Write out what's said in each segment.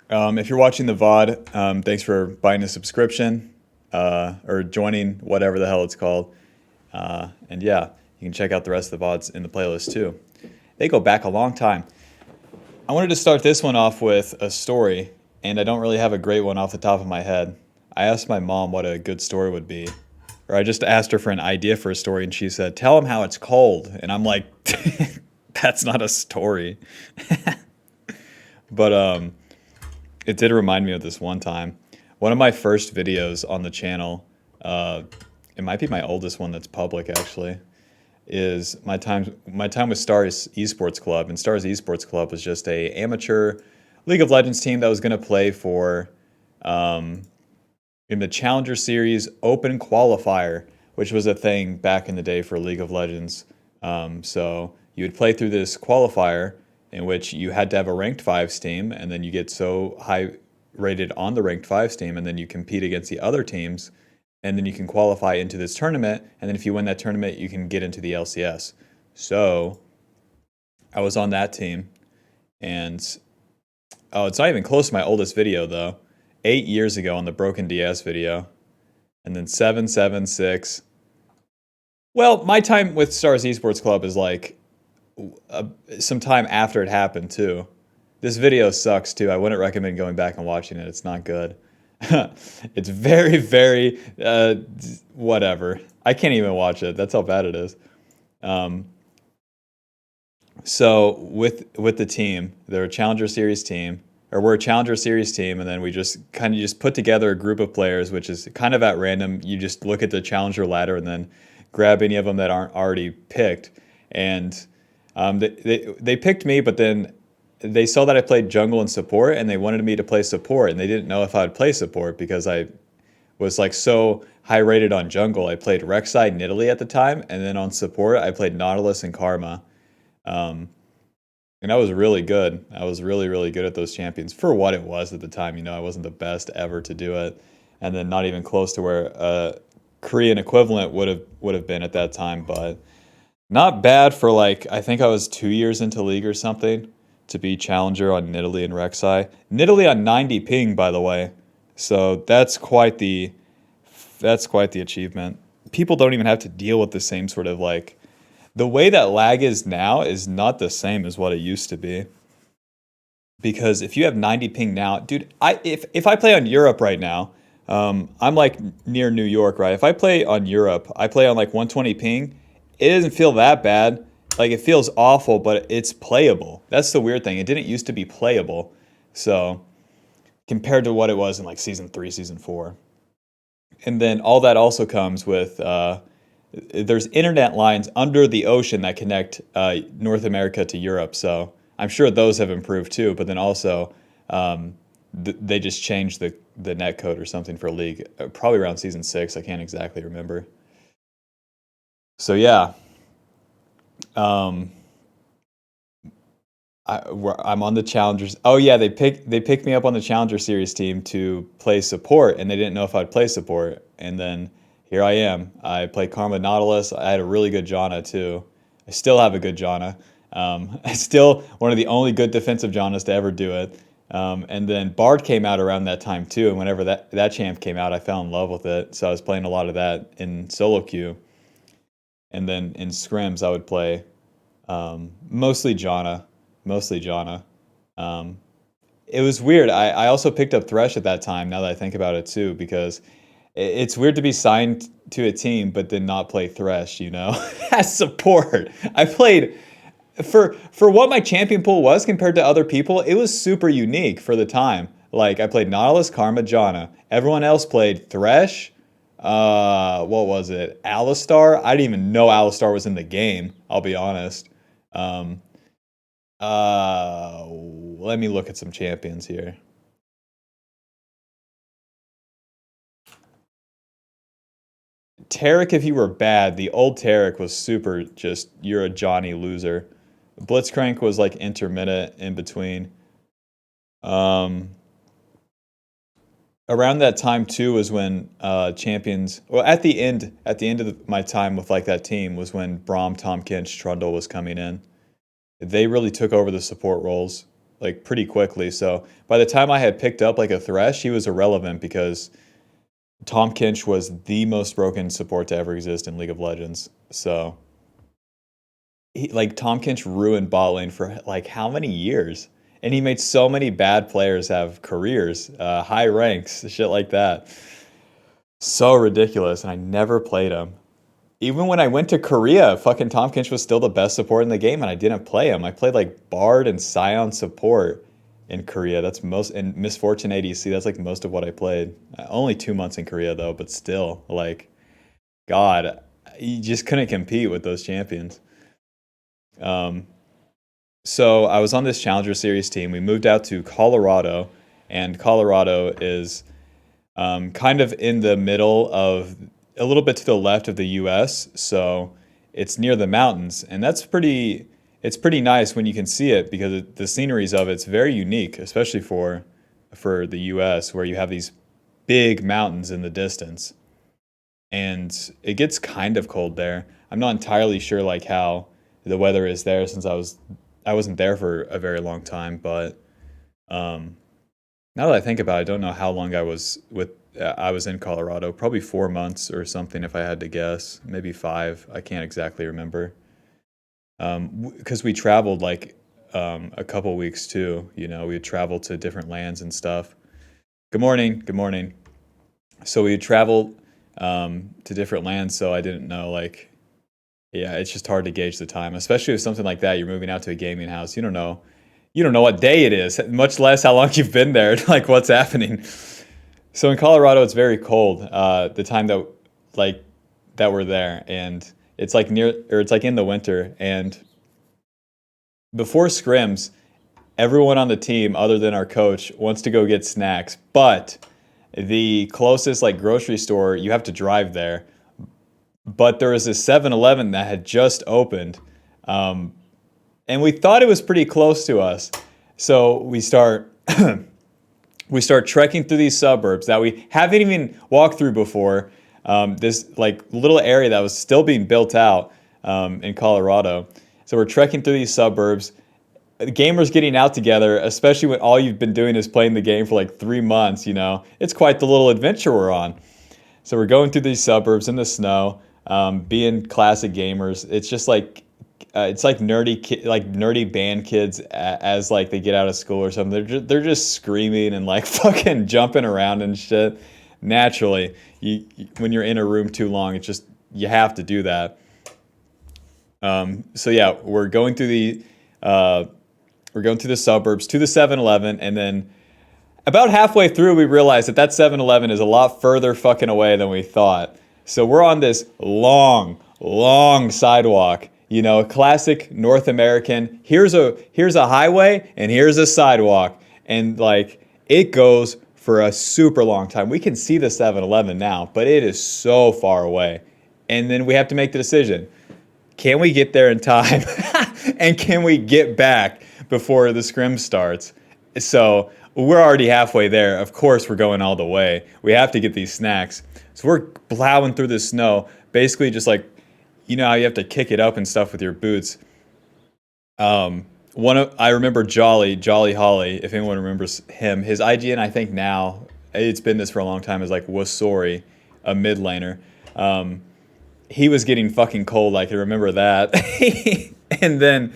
If you're watching the VOD, thanks for buying a subscription or joining whatever the hell it's called. And yeah, you can check out the rest of the VODs in the playlist too. They go back a long time. I wanted to start this one off with a story, and I don't really have a great one off the top of my head. I asked my mom what a good story would be, or I just asked her for an idea for a story, and she said, "Tell him how it's cold." And I'm like, "That's not a story." But it did remind me of this one time. One of my first videos on the channel, it might be my oldest one that's public actually, is my time with Stars Esports Club. And Stars Esports Club was just a amateur League of Legends team that was going to play for um, in the Challenger Series Open Qualifier, which was a thing back in the day for League of Legends. So you would play through this qualifier in which you had to have a ranked fives team, and then you get so high rated on the ranked fives team, and then you compete against the other teams, and then you can qualify into this tournament, and then if you win that tournament, you can get into the LCS. So I was on that team, and oh, it's not even close to my oldest video though. 8 years ago on the Broken DS video, and then 776. Well, my time with Stars Esports Club is like uh, some time after it happened too. This video sucks too. I wouldn't recommend going back and watching it. It's not good. It's very, very whatever. I can't even watch it. That's how bad it is. Um, so with the team, they're a Challenger Series team, or we're a Challenger Series team, and then we just kind of just put together a group of players, which is kind of at random. You just look at the Challenger ladder and then grab any of them that aren't already picked. And they picked me, but then they saw that I played jungle and support, and they wanted me to play support, and they didn't know if I would play support because I was like so high rated on jungle. I played Rek'Sai and Nidalee at the time, and then on support I played Nautilus and Karma. Um, and I was really good. I was really, really good at those champions for what it was at the time. You know, I wasn't the best ever to do it, and then not even close to where a Korean equivalent would have been at that time. But not bad for like I think I was 2 years into league or something to be challenger on Nidalee and Rek'Sai. Nidalee on 90 ping, by the way. So that's quite the achievement. People don't even have to deal with the same sort of like the way that lag is now is not the same as what it used to be. Because if you have 90 ping now, dude, if I play on Europe right now, I'm like near New York, right? If I play on Europe, I play on like 120 ping. It doesn't feel that bad. Like it feels awful, but it's playable. That's the weird thing. It didn't used to be playable. So compared to what it was in like season 3, season 4. And then all that also comes with there's internet lines under the ocean that connect North America to Europe. So I'm sure those have improved too. But then also they just changed the net code or something for League, probably around season 6. I can't exactly remember. So yeah, um, I'm on the challengers. Oh yeah, they picked me up on the Challenger Series team to play support, and they didn't know if I'd play support. And then here I am. I played Karma Nautilus. I had a really good Janna too. I still have a good Janna. I still one of the only good defensive Jannas to ever do it. And then Bard came out around that time too. And whenever that champ came out, I fell in love with it. So I was playing a lot of that in solo queue. And then in scrims, I would play mostly Janna, mostly Janna. Um, it was weird. I also picked up Thresh at that time. Now that I think about it too, because it's weird to be signed to a team but then not play Thresh. You know, as support. I played for what my champion pool was compared to other people. It was super unique for the time. Like I played Nautilus, Karma, Janna. Everyone else played Thresh. What was it? Alistar? I didn't even know Alistar was in the game. I'll be honest. Um, Let me look at some champions here. Tarek, if you were bad, the old Tarek was super just, you're a Johnny loser. Blitzcrank was like intermittent in between. Um, Around that time too was when champions, well, at the end of my time with like that team was when Braum, Tom Kinch, Trundle was coming in. They really took over the support roles. like pretty quickly. So by the time I had picked up like a Thresh, he was irrelevant because Tom Kinch was the most broken support to ever exist in League of Legends. So like Tom Kinch ruined bot lane for like how many years? And he made so many bad players have careers, high ranks, shit like that. So ridiculous, and I never played him. Even when I went to Korea, fucking Tom Kinch was still the best support in the game, and I didn't play him. I played like Bard and Scion support in Korea. That's most, and Misfortune ADC. That's like most of what I played. Only 2 months in Korea though, but still, like, God, you just couldn't compete with those champions. Um, so I was on this Challenger Series team. We moved out to Colorado, and Colorado is kind of in the middle of a little bit to the left of the U.S. So it's near the mountains, and that's pretty. It's pretty nice when you can see it because the sceneries of it's very unique, especially for the U.S. where you have these big mountains in the distance, and it gets kind of cold there. I'm not entirely sure like how the weather is there since I wasn't there for a very long time, but um, now that I think about it, I don't know how long I was in Colorado. Probably 4 months or something, if I had to guess. Maybe 5. I can't exactly remember. Because we traveled like a couple weeks too. You know, we would travel to different lands and stuff. Good morning. Good morning. So we would travel to different lands. So I didn't know like, yeah, it's just hard to gauge the time, especially with something like that. You're moving out to a gaming house. You don't know what day it is, much less how long you've been there, like what's happening. So in Colorado, it's very cold. The time like that we're there, and it's like it's like in the winter. And before scrims, everyone on the team, other than our coach, wants to go get snacks. But the closest like grocery store, you have to drive there. But there was a 7-Eleven that had just opened. And we thought it was pretty close to us. So we start trekking through these suburbs that we haven't even walked through before. This like little area that was still being built out in Colorado. So we're trekking through these suburbs. The gamers getting out together, especially when all you've been doing is playing the game for like 3 months, it's quite the little adventure we're on. So we're going through these suburbs in the snow, being classic gamers. It's just like it's like nerdy band kids as like they get out of school or something. They're just screaming and like fucking jumping around and shit. Naturally, when you're in a room too long, it's just you have to do that. So yeah, we're going through the suburbs to the 7-Eleven, and then about halfway through, we realized that 7-Eleven is a lot further fucking away than we thought. So we're on this long sidewalk. A classic North American. Here's a highway and here's a sidewalk, and like it goes for a super long time. We can see the 7-Eleven now, but it is so far away. And then we have to make the decision: can we get there in time, and can we get back before the scrim starts? So we're already halfway there. Of course, we're going all the way. We have to get these snacks. So we're plowing through the snow, basically just like, how you have to kick it up and stuff with your boots. I remember Jolly Holly, if anyone remembers him. His IGN, I think now, it's been this for a long time, is like Wasori, a mid laner. He was getting fucking cold, I can remember that. And then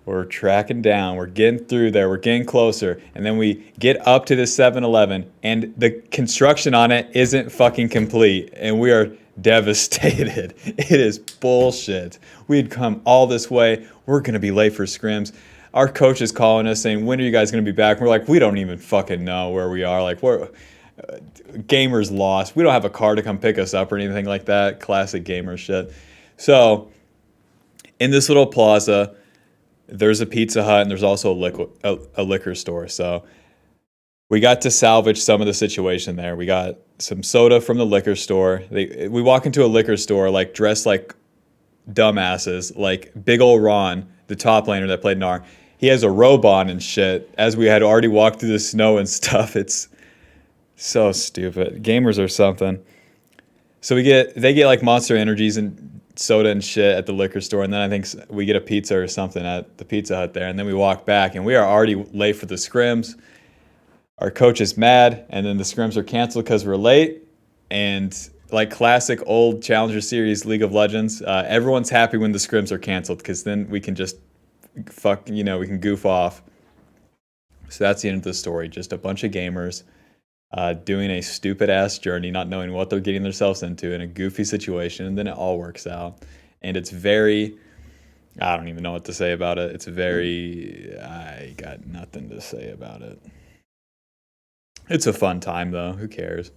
we're tracking down, we're getting through there, we're getting closer, and then we get up to the 7-Eleven, and the construction on it isn't fucking complete, and we are devastated. It is bullshit. We had come all this way. We're going to be late for scrims. Our coach is calling us saying, when are you guys going to be back? And we're like, we don't even fucking know where we are. Like, we're gamers lost. We don't have a car to come pick us up or anything like that. Classic gamer shit. So in this little plaza, there's a Pizza Hut and there's also a liquor store. So we got to salvage some of the situation there. We got some soda from the liquor store. We walk into a liquor store like dressed like dumbasses, like big ol' Ron, the top laner that played Gnar. He has a robe on and shit, as we had already walked through the snow and stuff. It's so stupid. Gamers are something. So they get like Monster Energies and soda and shit at the liquor store, and then I think we get a pizza or something at the Pizza Hut there, and then we walk back, and we are already late for the scrims. Our coach is mad, and then the scrims are canceled because we're late. And like classic old Challenger Series League of Legends, everyone's happy when the scrims are canceled because then we can just we can goof off. So that's the end of the story. Just a bunch of gamers doing a stupid ass journey, not knowing what they're getting themselves into in a goofy situation, and then it all works out. And it's very, I don't even know what to say about it. I got nothing to say about it. It's a fun time though. Who cares?